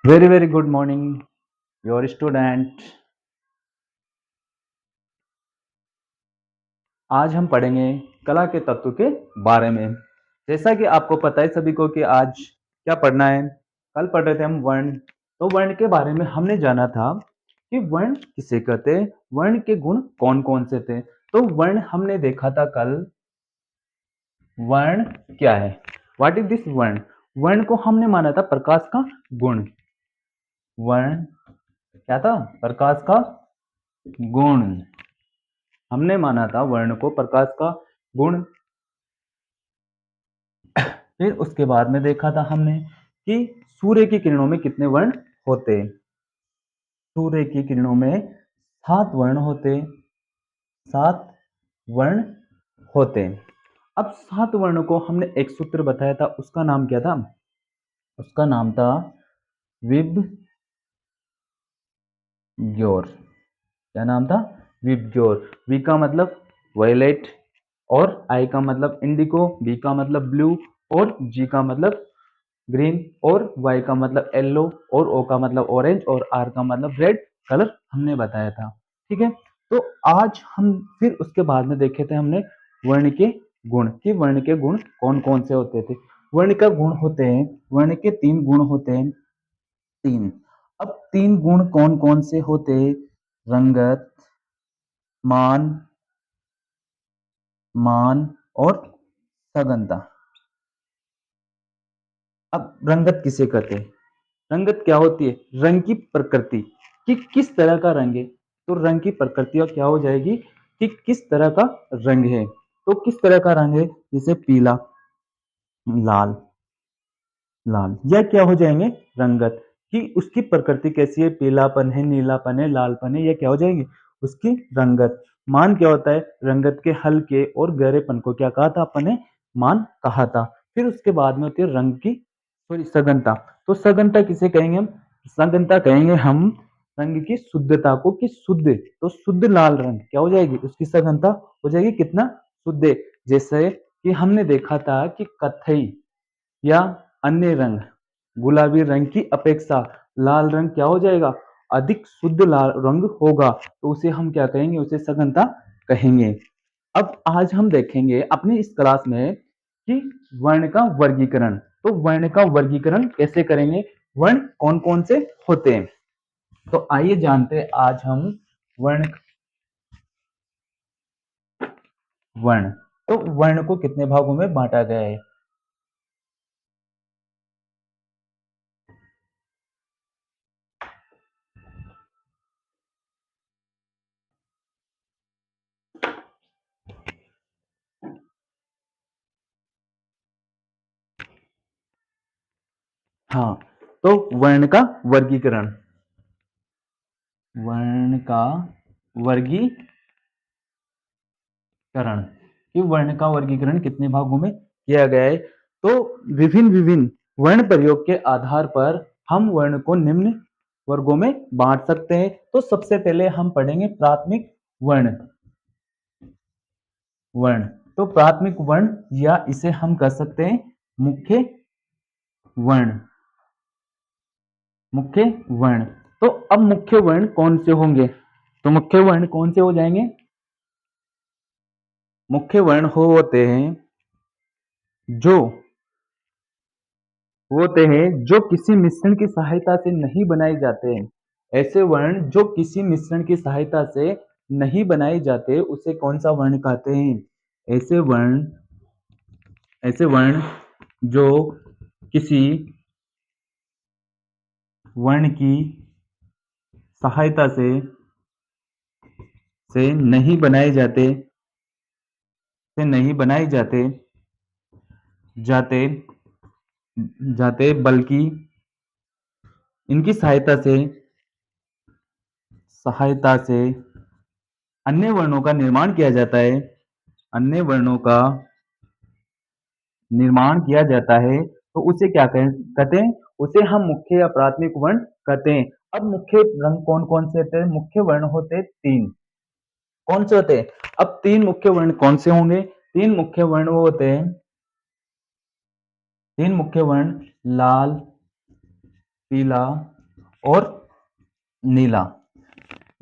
Very very good morning your student. आज हम पढ़ेंगे कला के तत्व के बारे में। जैसा कि आपको पता है सभी को कि आज क्या पढ़ना है। कल पढ़ रहे थे हम वर्ण। तो वर्ण के बारे में हमने जाना था कि वर्ण किसे कहते हैं, वर्ण के गुण कौन कौन से थे। तो वर्ण हमने देखा था कल। वर्ण क्या है, व्हाट इज दिस वर्ण। वर्ण को हमने माना था प्रकाश का गुण। वर्ण क्या था, प्रकाश का गुण। हमने माना था वर्ण को प्रकाश का गुण। फिर उसके बाद में देखा था हमने कि सूर्य की किरणों में कितने वर्ण होते। सूर्य की किरणों में 7 वर्ण होते। 7 वर्ण होते। अब 7 वर्ण को हमने एक सूत्र बताया था, उसका नाम क्या था, उसका नाम था विबग्योर। क्या नाम था, विबग्योर। वी का मतलब वायलेट, और आई का मतलब इंडिगो, बी का मतलब ब्लू, और जी का मतलब ग्रीन, और वाई का मतलब येलो, और ओ का मतलब ऑरेंज, और आर का मतलब रेड कलर हमने बताया था। ठीक है। तो आज हम फिर उसके बाद में देखे थे हमने वर्ण के गुण, कि वर्ण के गुण कौन कौन से होते थे। वर्ण का गुण होते हैं, वर्ण के 3 गुण होते हैं। 3। अब 3 गुण कौन कौन से होते, रंगत, मान, मान और सघनता। अब रंगत किसे कहते हैं, रंगत क्या होती है, रंग की प्रकृति, कि किस तरह का रंग है। तो रंग की प्रकृति क्या हो जाएगी कि किस तरह का रंग है। तो किस तरह का रंग है, जैसे पीला, लाल, लाल, यह क्या हो जाएंगे रंगत, कि उसकी प्रकृति कैसी है, पीलापन है, नीलापन है, लालपन है, यह क्या हो जाएंगे उसकी रंगत। मान क्या होता है, रंगत के हल्के और गहरेपन को क्या कहा था अपन ने, मान कहा था। फिर उसके बाद में होती है रंग की सॉरी सघनता। तो सघनता किसे कहेंगे हम, सघनता कहेंगे हम रंग की शुद्धता को, कि शुद्ध, तो शुद्ध लाल रंग क्या हो जाएगी, उसकी सघनता हो जाएगी कितना, शुद्ध। जैसे कि हमने देखा था कि कथई या अन्य रंग, गुलाबी रंग की अपेक्षा लाल रंग क्या हो जाएगा, अधिक शुद्ध लाल रंग होगा। तो उसे हम क्या कहेंगे, उसे सघनता कहेंगे। अब आज हम देखेंगे अपनी इस क्लास में कि वर्ण का वर्गीकरण। तो वर्ण का वर्गीकरण कैसे करेंगे, वर्ण कौन कौन से होते हैं। तो आइए जानते हैं आज हम वर्ण। वर्ण, तो वर्ण को कितने भागों में बांटा गया है। हाँ, तो वर्ण का वर्गीकरण, वर्ण का वर्गीकरण, कि वर्ण का वर्गीकरण कितने भागों में किया गया है। तो विभिन्न विभिन्न वर्ण प्रयोग के आधार पर हम वर्ण को निम्न वर्गों में बांट सकते हैं। तो सबसे पहले हम पढ़ेंगे प्राथमिक वर्ण। वर्ण, तो प्राथमिक वर्ण या इसे हम कह सकते हैं मुख्य वर्ण। मुख्य वर्ण, तो अब मुख्य वर्ण कौन से होंगे, तो मुख्य वर्ण कौन से हो जाएंगे, मुख्य वर्ण होते हैं जो जो किसी मिश्रण की सहायता से नहीं बनाए जाते हैं। ऐसे वर्ण जो किसी मिश्रण की सहायता से नहीं बनाए जाते उसे कौन सा वर्ण कहते हैं। ऐसे वर्ण जो किसी वर्ण की सहायता से नहीं बनाए जाते जाते बल्कि इनकी सहायता से अन्य वर्णों का निर्माण किया जाता है। अन्य वर्णों का निर्माण किया जाता है, तो उसे क्या कहते हैं, उसे हम मुख्य या प्राथमिक वर्ण कहते हैं। अब मुख्य रंग कौन कौन से होते हैं, मुख्य वर्ण होते हैं 3। कौन से होते हैं, अब 3 मुख्य वर्ण कौन से होंगे, 3 मुख्य वर्ण वो होते हैं, 3 मुख्य वर्ण लाल, पीला और नीला।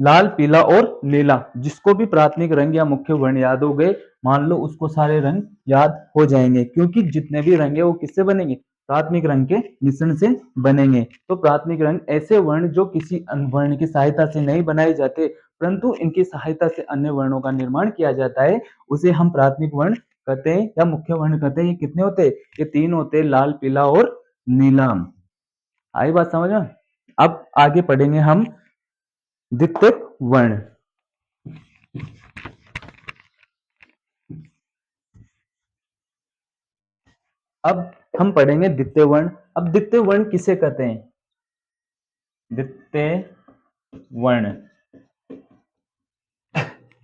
लाल, पीला और नीला, जिसको भी प्राथमिक रंग या मुख्य वर्ण याद हो गए, मान लो उसको सारे रंग याद हो जाएंगे, क्योंकि जितने भी रंग है वो किससे बनेंगे? प्राथमिक रंग के मिश्रण से बनेंगे। तो प्राथमिक रंग ऐसे वर्ण जो किसी अन्य वर्ण की सहायता से नहीं बनाए जाते, परंतु इनकी सहायता से अन्य वर्णों का निर्माण किया जाता है, उसे हम प्राथमिक वर्ण कहते हैं या मुख्य वर्ण कहते हैं। ये कितने होते हैं? ये तीन होते हैं, लाल, पीला और नीला। आई बात समझ में? अब आगे पढ़ेंगे हम द्वितीयक वर्ण। अब हम पढ़ेंगे द्वितीय वर्ण। अब द्वितीय वर्ण किसे कहते हैं? द्वितीय वर्ण।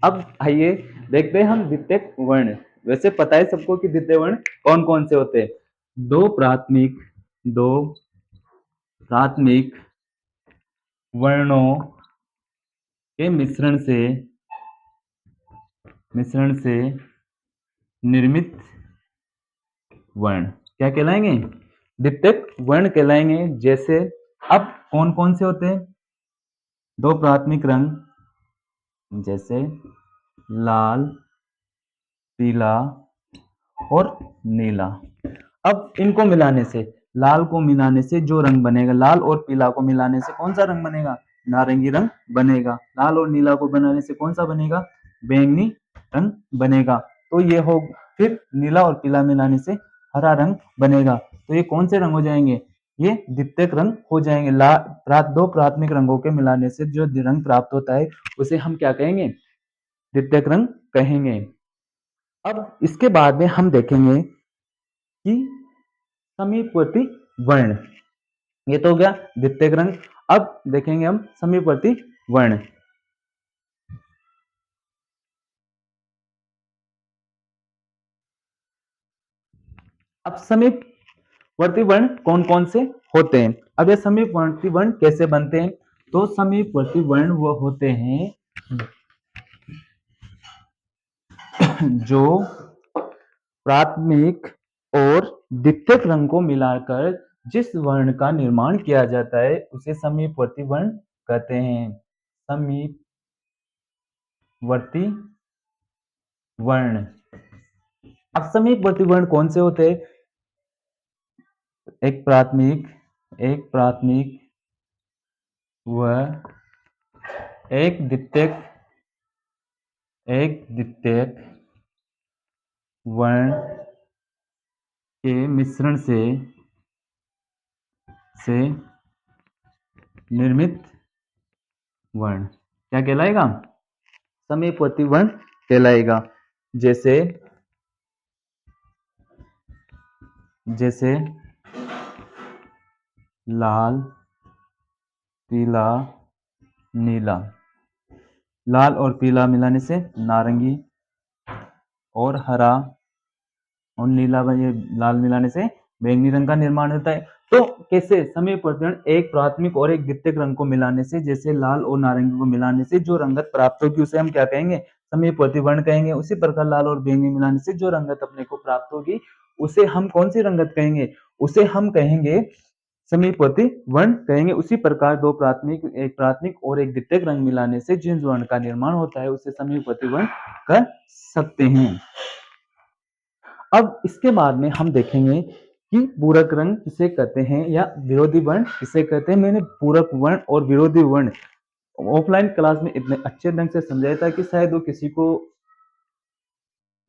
अब आइए देखते हैं हम द्वितीयक वर्ण। वैसे पता है सबको कि द्वितीय वर्ण कौन कौन से होते हैं। दो प्राथमिक वर्णों के मिश्रण से निर्मित वर्ण क्या कहलाएंगे? द्वितीयक वर्ण कहलाएंगे। जैसे अब कौन कौन से होते हैं? दो प्राथमिक रंग, जैसे लाल, पीला और नीला। अब इनको मिलाने से, लाल को मिलाने से जो रंग बनेगा, लाल और पीला को मिलाने से कौन सा रंग बनेगा? नारंगी रंग बनेगा। लाल और नीला को बनाने से कौन सा बनेगा? बैंगनी रंग बनेगा। तो ये हो, फिर नीला और पीला मिलाने से हरा रंग बनेगा। तो ये कौन से रंग हो जाएंगे? ये द्वितीयक रंग हो जाएंगे। दो प्राथमिक रंगों के मिलाने से जो रंग प्राप्त होता है उसे हम क्या कहेंगे? द्वितीयक रंग कहेंगे। अब इसके बाद में हम देखेंगे कि समीपवर्ती वर्ण। ये तो हो गया द्वितीयक रंग। अब देखेंगे हम समीपवर्ती वर्ण। अब समीपवर्ती वर्ण कौन कौन से होते हैं? अब ये समीपवर्ती वर्ण कैसे बनते हैं? तो समीपवर्ती वर्ण वो होते हैं जो प्राथमिक और द्वितीयक रंग को मिलाकर जिस वर्ण का निर्माण किया जाता है उसे समीपवर्ती वर्ण कहते हैं। समीपवर्ती वर्ण। अब समीपवर्ती वर्ण कौन से होते हैं? एक प्राथमिक व एक द्वितीयक वर्ण के मिश्रण से निर्मित वर्ण क्या कहलाएगा? समीपवर्ती वर्ण कहलाएगा। जैसे लाल, पीला, नीला। लाल और पीला मिलाने से नारंगी और हरा और नीला, ये लाल मिलाने से बैंगनी रंग का निर्माण होता है। तो कैसे? समीपवर्ती वर्ण एक प्राथमिक और एक द्वितीयक रंग को मिलाने से, जैसे लाल और नारंगी को मिलाने से जो रंगत प्राप्त होगी उसे हम क्या कहेंगे? समीपवर्ती वर्ण कहेंगे। उसी प्रकार लाल और बैंगनी मिलाने से जो रंगत अपने को प्राप्त होगी उसे हम कौन सी रंगत कहेंगे? उसे हम कहेंगे समीपवर्ती वर्ण कहेंगे। उसी प्रकार एक प्राथमिक और एक द्वितीयक रंग मिलाने से जिन वर्ण का निर्माण होता है उसे समीपवर्ती वर्ण कह सकते हैं। अब इसके बाद में हम देखेंगे कि पूरक रंग किसे कहते हैं या विरोधी वर्ण किसे कहते हैं। मैंने पूरक वर्ण और विरोधी वर्ण ऑफलाइन क्लास में इतने अच्छे ढंग से समझाया था कि शायद वो किसी को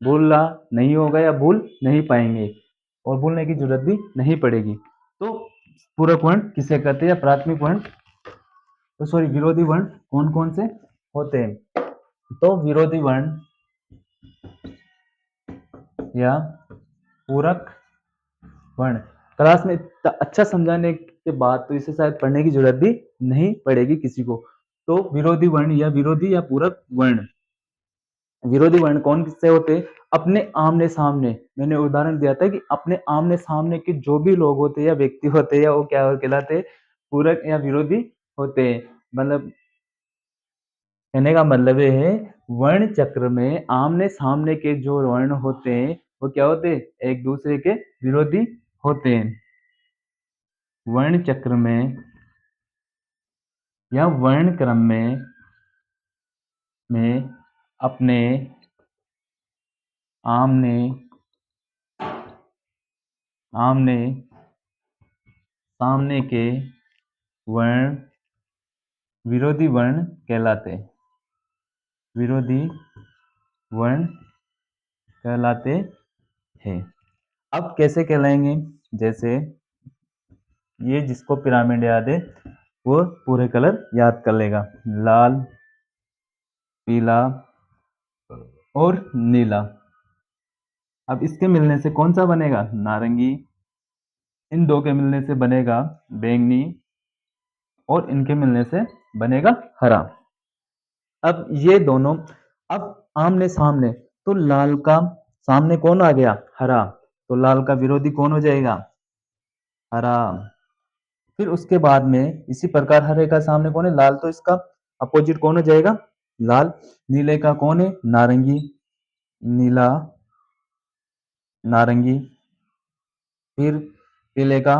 भूलना नहीं होगा या भूल नहीं पाएंगे और भूलने की जरूरत भी नहीं पड़ेगी। तो पूरक वर्ण किसे कहते हैं या प्राथमिक वर्ण, तो सॉरी विरोधी वर्ण कौन कौन से होते हैं? तो विरोधी वर्ण या पूरक वर्ण क्लास में इतना अच्छा समझाने के बाद तो इसे शायद पढ़ने की जरूरत भी नहीं पड़ेगी किसी को। तो विरोधी वर्ण या विरोधी या पूरक वर्ण। विरोधी वर्ण कौन किससे होते हैं? अपने आमने सामने, मैंने उदाहरण दिया था कि अपने आमने सामने के जो भी लोग होते हैं या व्यक्ति होते हैं या वो क्या कहलाते हैं? पूरक या विरोधी होते हैं। मतलब कहने का मतलब ये है, वर्ण चक्र में आमने सामने के जो वर्ण होते हैं वो क्या होते हैं? एक दूसरे के विरोधी होते हैं। वर्ण चक्र में या वर्ण क्रम में अपने आमने आमने सामने के वर्ण विरोधी वर्ण कहलाते विरोधी वर्ण कहलाते हैं। अब कैसे कहलाएंगे? जैसे ये जिसको पिरामिड याद है वो पूरे कलर याद कर लेगा, लाल, पीला और नीला। अब इसके मिलने से कौन सा बनेगा? नारंगी। इन दो के मिलने से बनेगा बैंगनी और इनके मिलने से बनेगा हरा। अब ये दोनों अब आमने सामने, तो लाल का सामने कौन आ गया? हरा। तो लाल का विरोधी कौन हो जाएगा? हरा। फिर उसके बाद में इसी प्रकार हरे का सामने कौन है? लाल। तो इसका अपोजिट कौन हो जाएगा? लाल। नीले का कौन है? नारंगी। नीला, नारंगी। फिर पीले का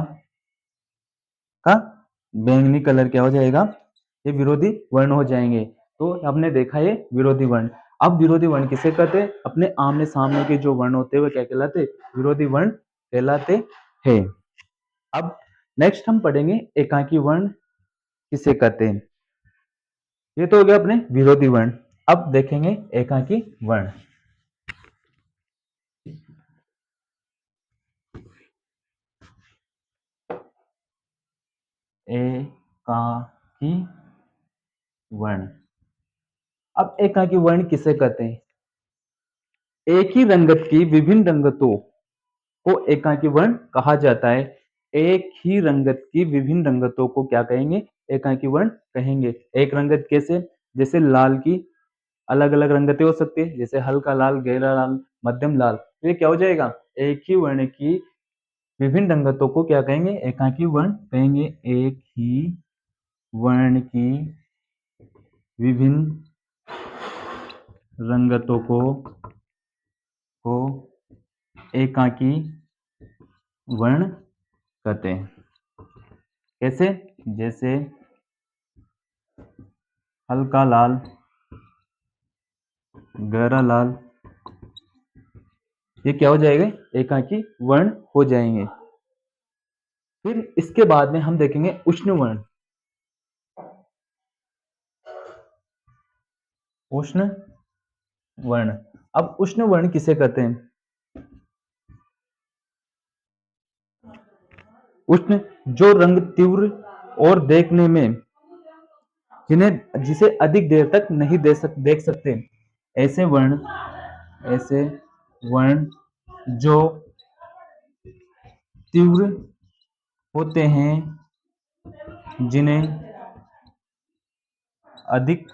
बैंगनी कलर क्या हो जाएगा? ये विरोधी वर्ण हो जाएंगे। तो हमने देखा ये विरोधी वर्ण। अब विरोधी वर्ण किसे कहते हैं? अपने आमने सामने के जो वर्ण होते हैं वो क्या कहलाते? विरोधी वर्ण कहलाते हैं। अब नेक्स्ट हम पढ़ेंगे एकाकी वर्ण किसे कहते हैं। ये तो हो गया अपने विरोधी वर्ण। अब देखेंगे एकाकी वर्ण। एकाकी वर्ण। अब एकाकी वर्ण किसे कहते हैं? एक ही रंगत की विभिन्न रंगतों को एकाकी वर्ण कहा जाता है। एक ही रंगत की विभिन्न रंगतों को क्या कहेंगे? एकाकी वर्ण कहेंगे। एक रंगत कैसे? जैसे लाल की अलग अलग रंगतें हो सकती है, जैसे हल्का लाल, गहरा लाल, मध्यम लाल। तो ये क्या हो जाएगा? एक ही वर्ण की विभिन्न रंगतों को क्या कहेंगे? एकाकी वर्ण कहेंगे। एक ही वर्ण की विभिन्न रंगतों को एकाकी वर्ण कहते हैं। कैसे? जैसे हल्का लाल, गहरा लाल, ये क्या हो जाएगा? एकाकी वर्ण हो जाएंगे। फिर इसके बाद में हम देखेंगे उष्ण वर्ण। उष्ण वर्ण। अब उष्ण वर्ण किसे कहते हैं? उष्ण जो रंग तीव्र और देखने में जिसे अधिक देर तक नहीं देख सकते, ऐसे वर्ण जो तीव्र होते हैं, जिन्हें अधिक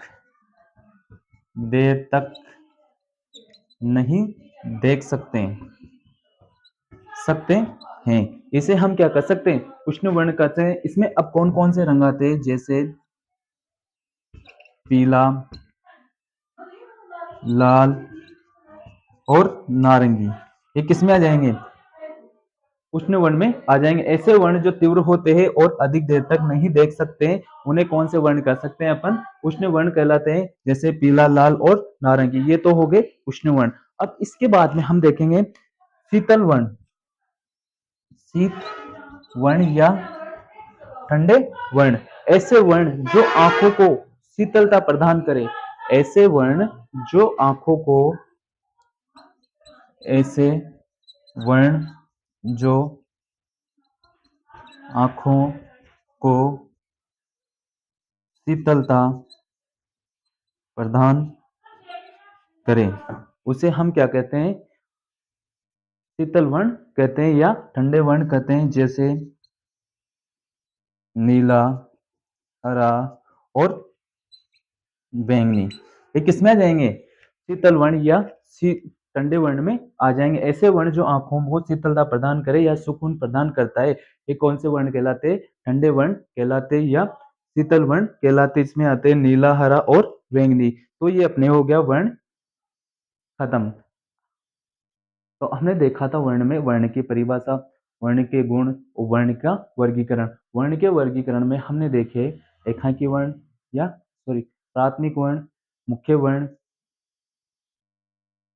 देर तक नहीं देख सकते हैं, इसे हम क्या कर सकते हैं? उष्ण वर्ण कहते हैं। इसमें अब कौन कौन से रंग आते हैं? जैसे पीला, लाल और नारंगी। ये किसमें आ जाएंगे? उष्ण वर्ण में आ जाएंगे। ऐसे वर्ण जो तीव्र होते हैं और अधिक देर तक नहीं देख सकते हैं, उन्हें कौन से वर्ण कह सकते हैं? अपन उष्ण वर्ण कहलाते हैं। जैसे पीला, लाल और नारंगी, ये तो हो गए उष्ण वर्ण। अब इसके बाद में हम देखेंगे शीतल वर्ण। शीत वर्ण या ठंडे वर्ण। ऐसे वर्ण जो आंखों को शीतलता प्रदान करे। ऐसे वर्ण जो आंखों को ऐसे वर्ण जो आंखों को शीतलता प्रदान करें, उसे हम क्या कहते हैं? शीतल वर्ण कहते हैं या ठंडे वर्ण कहते हैं। जैसे नीला, हरा और बैंगनी, ये किसमें आ जाएंगे? शीतल वर्ण या ठंडे वर्ण में आ जाएंगे। ऐसे वर्ण जो आंखों को शीतलता प्रदान करे या सुकून प्रदान करता है, ये कौन से वर्ण कहलाते? ठंडे वर्ण कहलाते या शीतल वर्ण कहलाते। इसमें आते हैं नीला, हरा और बैंगनी। तो ये अपने हो गया वर्ण खत्म। तो हमने देखा था वर्ण में वर्ण की परिभाषा, वर्ण के गुण, वर्ण का वर्गीकरण। वर्ण के वर्गीकरण में हमने देखे एकाकी वर्ण, प्राथमिक वर्ण, मुख्य वर्ण,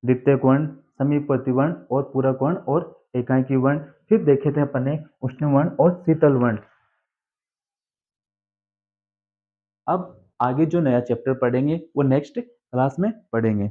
द्वितीयक वर्ण, समीपवर्ती वर्ण और पूरक वर्ण और एकांकी वर्ण। फिर देखे थे अपन ने उष्ण वर्ण और शीतल वर्ण। अब आगे जो नया चैप्टर पढ़ेंगे वो नेक्स्ट क्लास में पढ़ेंगे।